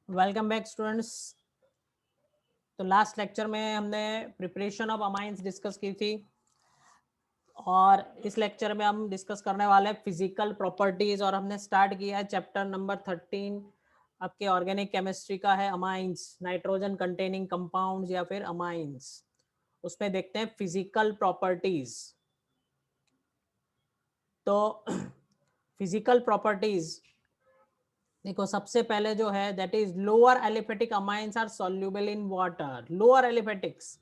Welcome back students. तो last lecture में हमने प्रिपरेशन ऑफ अमाइंस डिस्कस की थी और इस लेक्चर में हम डिस्कस करने वाले हैं फिजिकल प्रॉपर्टीज और हमने स्टार्ट किया है चैप्टर नंबर 13 आपके ऑर्गेनिक केमिस्ट्री का है अमाइंस, नाइट्रोजन कंटेनिंग कंपाउंड्स या फिर अमाइंस। उसमें देखते हैं फिजिकल प्रॉपर्टीज। तो फिजिकल प्रॉपर्टीज देखो, सबसे पहले जो है that is lower aliphatic amines are soluble in water. Lower aliphatics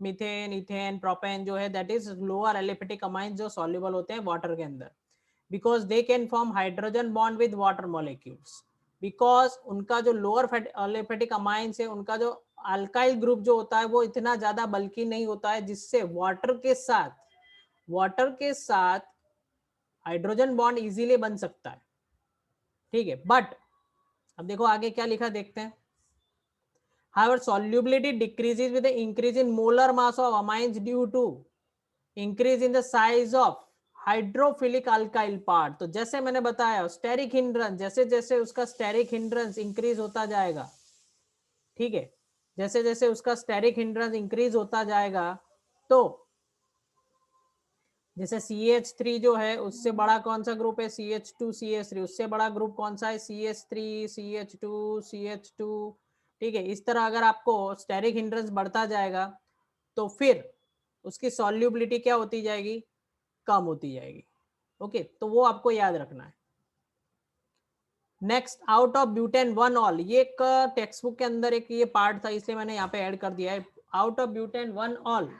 methane, ethane, propane जो है that is lower aliphatic amines जो सॉल्युबल होते हैं वाटर के अंदर, because they can form hydrogen bond with water molecules. Because उनका जो lower aliphatic amines है उनका जो अल्काइल ग्रुप जो होता है वो इतना ज्यादा बल्कि नहीं होता है जिससे वाटर के साथ हाइड्रोजन बॉन्ड इजीली बन सकता है। ठीक है, बट अब देखो आगे क्या लिखा देखते हैं। However, solubility decreases with the increase in molar mass of amines due to increase in the size of hydrophilic alkyl part. तो जैसे मैंने बताया स्टेरिक हिंड्रेंस, जैसे जैसे उसका स्टेरिक हिंड्रेंस इंक्रीज होता जाएगा, ठीक है, जैसे जैसे उसका स्टेरिक हिंड्रेंस इंक्रीज होता जाएगा तो जैसे CH3 जो है उससे बड़ा कौन सा ग्रुप है, CH2 CH3, उससे बड़ा ग्रुप कौन सा है, CH3 CH2 CH2। ठीक है, इस तरह अगर आपको स्टेरिक हिंड्रेंस बढ़ता जाएगा तो फिर उसकी सॉल्युबिलिटी क्या होती जाएगी, कम होती जाएगी। ओके, तो वो आपको याद रखना है। Next, out of butane one all, ये एक टेक्स्ट बुक के अंदर एक ये पार्ट था इसलिए मैंने यहाँ पे ऐड कर दिया है। Out of butane one all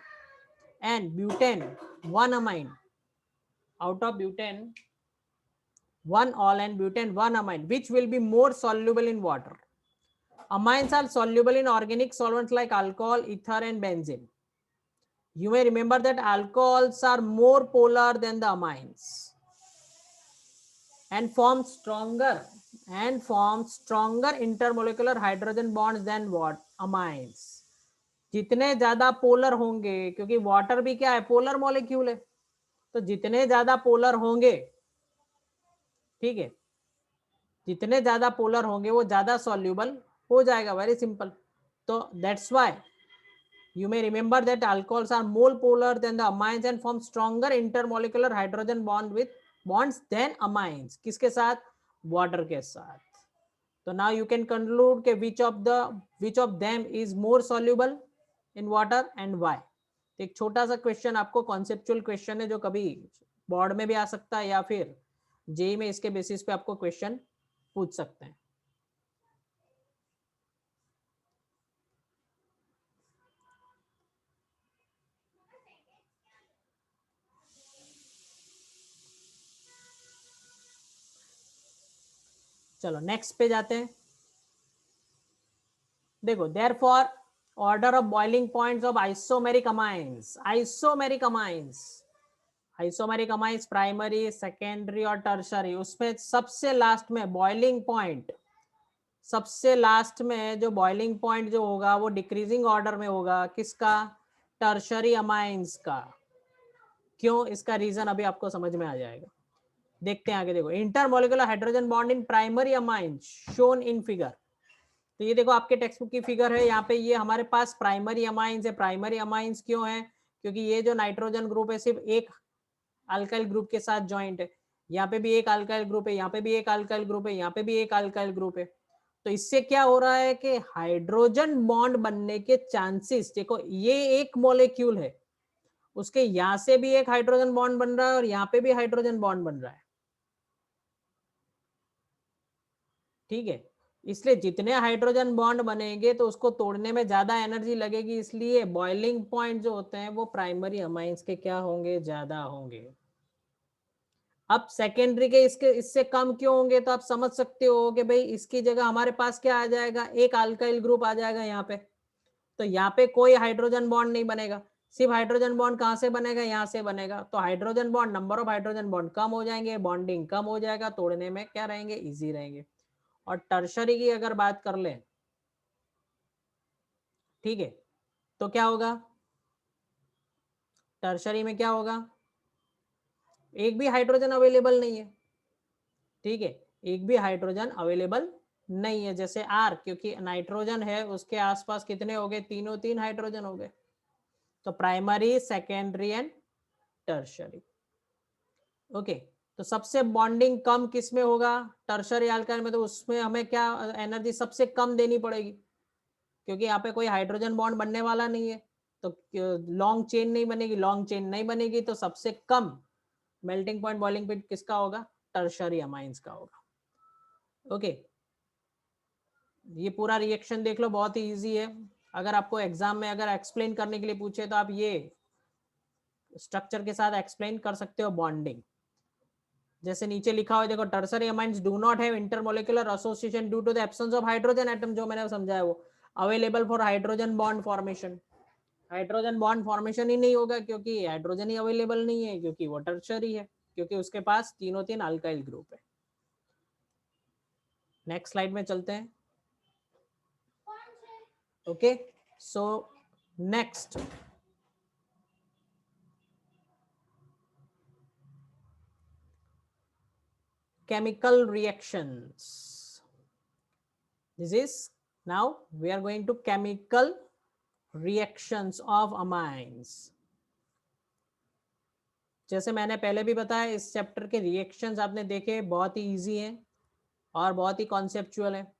and butane one amine, out of butane one all and butane one amine, which will be more soluble in water. Amines are soluble in organic solvents like alcohol, ether and benzene. You may remember that alcohols are more polar than the amines and form stronger intermolecular hydrogen bonds than what amines. जितने ज्यादा polar होंगे, क्योंकि water भी क्या है, polar molecule है, तो जितने ज्यादा पोलर होंगे, ठीक है, जितने ज्यादा पोलर होंगे वो ज्यादा सॉल्यूबल हो जाएगा। Very simple. तो that's why you may remember that alcohols are more polar than the amines and form stronger intermolecular hydrogen bonds than amines। किसके साथ, वाटर के साथ। तो now you can conclude के which of them is more soluble in water and why। एक छोटा सा question आपको, कॉन्सेप्चुअल क्वेश्चन है जो कभी बोर्ड में भी आ सकता है या फिर जेई में इसके बेसिस पे आपको क्वेश्चन पूछ सकते हैं। चलो नेक्स्ट पे जाते हैं। देखो, therefore order of boiling points of isomeric amines. Isomeric amines primary, secondary और टर्शरी, उसमें सबसे लास्ट में बॉइलिंग पॉइंट, सबसे लास्ट में जो बॉइलिंग पॉइंट जो होगा वो डिक्रीजिंग ऑर्डर में होगा, किसका, टर्शरी अमाइंस का। क्यों, इसका रीजन अभी आपको समझ में आ जाएगा। देखते हैं आगे। देखो, intermolecular hydrogen bond in primary amines shown in figure. तो ये देखो आपके टेक्स्ट बुक की फिगर है, यहाँ पे ये हमारे पास प्राइमरी अमाइंस है। प्राइमरी अमाइंस क्यों है, क्योंकि ये जो नाइट्रोजन ग्रुप है सिर्फ एक अल्काइल ग्रुप के साथ ज्वाइंट है। यहाँ पे भी एक अल्काइल ग्रुप है, यहाँ पे भी एक अल्काइल ग्रुप है, यहाँ पे भी एक अल्काइल ग्रुप है। तो इससे क्या हो रहा है कि हाइड्रोजन बॉन्ड बनने के चांसेस, देखो ये एक मॉलिक्यूल है, उसके यहां से भी एक हाइड्रोजन बॉन्ड बन रहा है और यहाँ पे भी हाइड्रोजन बॉन्ड बन रहा है। ठीक है, इसलिए जितने हाइड्रोजन बॉन्ड बनेंगे तो उसको तोड़ने में ज्यादा एनर्जी लगेगी, इसलिए बॉइलिंग पॉइंट जो होते हैं वो प्राइमरी अमाइंस के क्या होंगे, ज्यादा होंगे। अब सेकेंडरी के इसके इससे कम क्यों होंगे, तो आप समझ सकते हो कि भाई इसकी जगह हमारे पास क्या आ जाएगा, एक अल्काइल ग्रुप आ जाएगा यहाँ पे। तो यहाँ पे कोई हाइड्रोजन बॉन्ड नहीं बनेगा, सिर्फ हाइड्रोजन बॉन्ड कहाँ से बनेगा, यहाँ से बनेगा। तो hydrogen bond, number of hydrogen bond कम हो जाएंगे, बॉन्डिंग कम हो जाएगा, तोड़ने में क्या रहेंगे, इजी रहेंगे। और टर्शरी की अगर बात कर ले, ठीक है, तो क्या होगा, टर्शरी में क्या होगा, एक भी हाइड्रोजन अवेलेबल नहीं है। ठीक है, एक भी हाइड्रोजन अवेलेबल नहीं है, जैसे आर, क्योंकि नाइट्रोजन है उसके आसपास कितने हो गए, तीनों तीन हाइड्रोजन हो गए, तो primary, secondary and tertiary. Okay, तो सबसे बॉन्डिंग कम किस में होगा, टर्शरी अल्काइल में, तो उसमें हमें क्या एनर्जी सबसे कम देनी पड़ेगी, क्योंकि यहाँ पे कोई हाइड्रोजन बॉन्ड बनने वाला नहीं है, तो लॉन्ग चेन नहीं बनेगी, लॉन्ग चेन नहीं बनेगी, तो सबसे कम मेल्टिंग पॉइंट, बॉइलिंग पॉइंट किसका होगा, टर्शरी अमाइंस का होगा। ओके, ये पूरा रिएक्शन देख लो, बहुत ही इजी है। अगर आपको एग्जाम में अगर एक्सप्लेन करने के लिए पूछे तो आप ये स्ट्रक्चर के साथ एक्सप्लेन कर सकते हो बॉन्डिंग। जैसे नीचे लिखा हुआ देखो, tertiary amines do not have intermolecular association due to the absence of hydrogen atom, जो मैंने समझाया वो available for hydrogen bond formation. Hydrogen bond formation ही नहीं होगा क्योंकि हाइड्रोजन ही अवेलेबल नहीं है, क्योंकि वो टर्शरी है, क्योंकि उसके पास तीनों तीन अल्काइल ग्रुप है। नेक्स्ट स्लाइड में चलते हैं। Okay, so next chemical reactions. This is, now we are going to chemical reactions of amines. जैसे मैंने पहले भी बताया, इस चैप्टर के रिएक्शंस आपने देखे, बहुत ही इजी हैं और बहुत ही कॉन्सेप्चुअल है।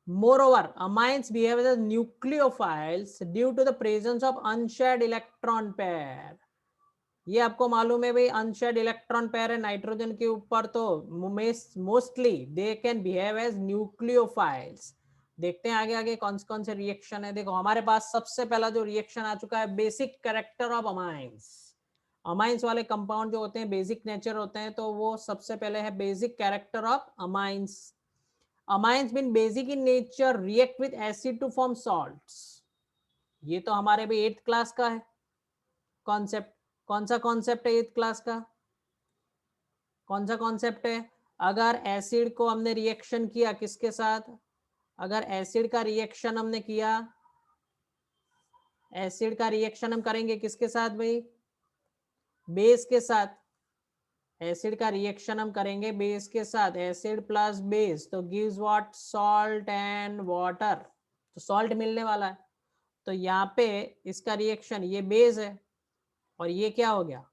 Moreover, amines behave as nucleophiles due to the presence of unshared electron pair. ये आपको मालूम है भाई, अनशेड इलेक्ट्रॉन पेयर है नाइट्रोजन के ऊपर, तो mostly they can behave as nucleophiles. देखते हैं आगे आगे कौन कौन से रिएक्शन है। देखो हमारे पास सबसे पहला जो रिएक्शन आ चुका है, basic character of amines. Amines वाले कंपाउंड जो होते हैं बेसिक नेचर होते हैं, तो वो सबसे पहले है basic character of amines. Amines mean basic in nature, react with acid to form salts. ये तो हमारे भी 8th क्लास का है कॉन्सेप्ट। कौन सा कॉन्सेप्ट है 8th क्लास का, कौन सा कॉन्सेप्ट है, अगर एसिड को हमने रिएक्शन किया किसके साथ, अगर एसिड का रिएक्शन हमने किया, एसिड का रिएक्शन हम करेंगे किसके साथ भाई, बेस के साथ। एसिड का रिएक्शन हम करेंगे बेस के साथ, एसिड प्लस बेस तो gives what, salt and water, तो सॉल्ट मिलने वाला है। तो यहाँ पे इसका रिएक्शन, ये बेस है और ये क्या हो गया,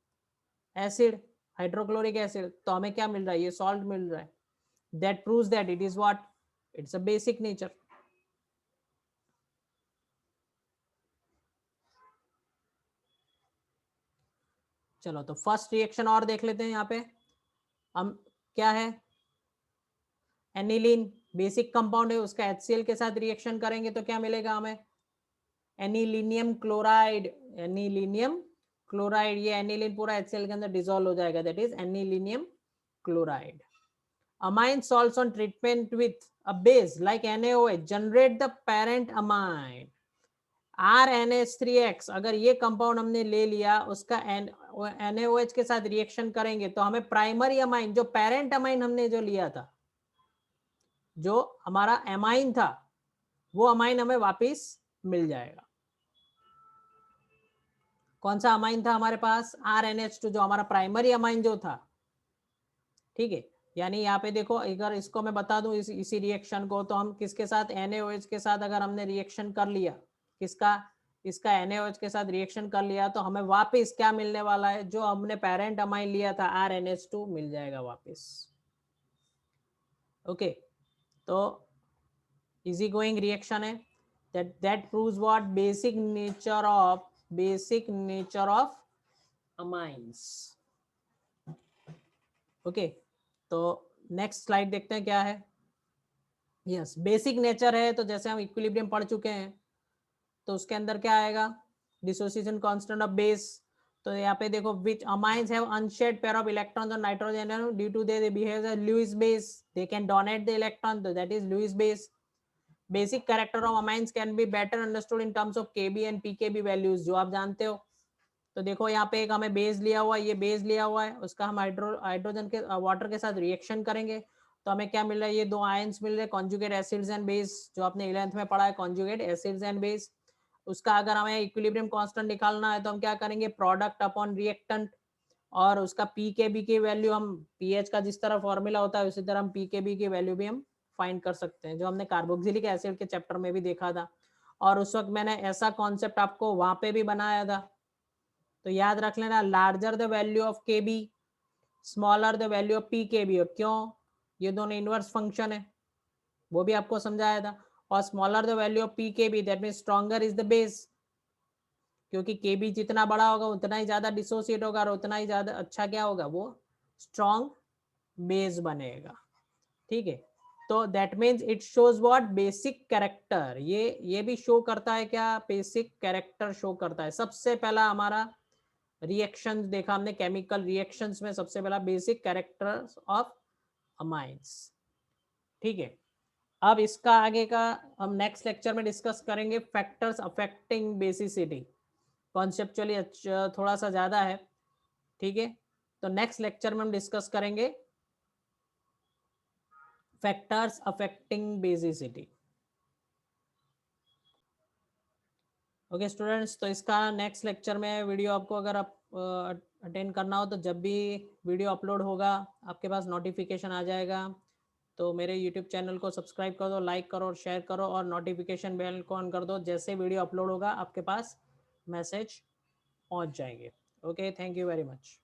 एसिड, हाइड्रोक्लोरिक एसिड, तो हमें क्या मिल रहा है, ये सॉल्ट मिल रहा है। that proves that it is what, it's a basic nature. चलो तो फर्स्ट रिएक्शन और देख लेते हैं। यहाँ पे हम क्या है, एनिलीन बेसिक कंपाउंड है, उसका HCl के साथ रिएक्शन करेंगे तो क्या मिलेगा हमें, एनिलीनियम क्लोराइड। एनिलीनियम क्लोराइड, ये एनिलीन पूरा HCl के अंदर डिसॉल्व हो जाएगा, that is anilinium chloride. amine salts on treatment with a base like NaOH generate the parent amine RNH3X। अगर ये कंपाउंड हमने ले लिया, उसका NaOH के साथ रिएक्शन करेंगे तो हमें प्राइमरी अमाइन, जो पेरेंट अमाइन हमने जो लिया था, जो हमारा अमाइन था, वो अमाइन हमें वापस मिल जाएगा। कौन सा अमाइन था हमारे पास, RNH2, जो हमारा प्राइमरी अमाइन जो था। ठीक है, यानी यहाँ पे देखो, अगर इसको मैं बता दूं इसी रिएक्शन को, तो हम किसके साथ, NaOH के साथ अगर हमने रिएक्शन कर लिया, किसका, इसका NaOH के साथ रिएक्शन कर लिया, तो हमें वापस क्या मिलने वाला है, जो हमने पेरेंट अमाइन लिया था RNH2 मिल जाएगा वापस। ओके, तो इजी गोइंग रिएक्शन है, that proves what, basic nature of amines। Okay, तो नेक्स्ट स्लाइड देखते हैं क्या है। यस, बेसिक नेचर है, तो जैसे हम इक्विलिब्रियम पढ़ चुके हैं, तो उसके अंदर क्या आएगा, डिसोसिएशन कांस्टेंट ऑफ बेस। तो यहाँ पे देखो, which amines have unshared pair of electrons on nitrogen atom due to they behave as Lewis base, they can donate the electron, तो that is Lewis base. Basic character of amines can be better understood in terms of Kb and Pkb values, जो आप जानते हो। तो देखो यहाँ पे एक हमें बेस लिया हुआ है, ये बेस लिया हुआ है, उसका हम हाइड्रोजन के वाटर के साथ रिएक्शन करेंगे तो हमें क्या मिल रहा है, ये दो आयंस मिल रहे हैं, कॉन्जुगेट एसिड्स एंड बेस, जो आपने 11th में पढ़ा है, कॉन्जुगेट एसिड्स एंड बेस। उसका अगर हमें इक्विलिब्रियम कांस्टेंट निकालना है तो हम क्या करेंगे, प्रोडक्ट अपॉन रिएक्टेंट, और उसका Pkb की वैल्यू हम, पीएच का जिस तरह फॉर्मूला होता है उसी तरह हम Pkb की वैल्यू भी हम फाइंड कर सकते हैं, जो हमने कार्बोक्सिलिक एसिड के चैप्टर में भी देखा था, और उस वक्त मैंने ऐसा कॉन्सेप्ट आपको वहां पे भी बनाया था। तो याद रख लेना, larger the value of K B, smaller the value of P K B. और क्यों? ये दोनों इनवर्स फंक्शन है, वो भी आपको समझाया था। और smaller the value of P K B, that mean stronger is the base, क्योंकि के बी जितना बड़ा होगा उतना ही ज्यादा डिसोसिएट होगा और उतना ही ज्यादा अच्छा क्या होगा, वो स्ट्रॉन्ग बेस बनेगा। ठीक है, तो that means it shows what, basic character. ये भी शो करता है क्या, बेसिक कैरेक्टर शो करता है। सबसे पहला हमारा रिएक्शन देखा हमने, केमिकल रिएक्शंस में सबसे पहला बेसिक कैरेक्टर ऑफ अमाइंस। ठीक है, अब इसका आगे का हम नेक्स्ट लेक्चर में डिस्कस करेंगे, फैक्टर्स अफेक्टिंग बेसिसिटी। कॉन्सेप्चुअली थोड़ा सा ज्यादा है, ठीक है, तो नेक्स्ट लेक्चर में हम डिस्कस करेंगे factors affecting basicity. Okay students, तो इसका नेक्स्ट लेक्चर में वीडियो आपको अगर आप अटेंड करना हो तो जब भी वीडियो अपलोड होगा आपके पास नोटिफिकेशन आ जाएगा। तो मेरे यूट्यूब चैनल को सब्सक्राइब कर दो, लाइक करो और शेयर करो, और नोटिफिकेशन बेल को ऑन कर दो। जैसे वीडियो अपलोड होगा आपके पास मैसेज पहुंच जाएंगे। Okay, thank you very much.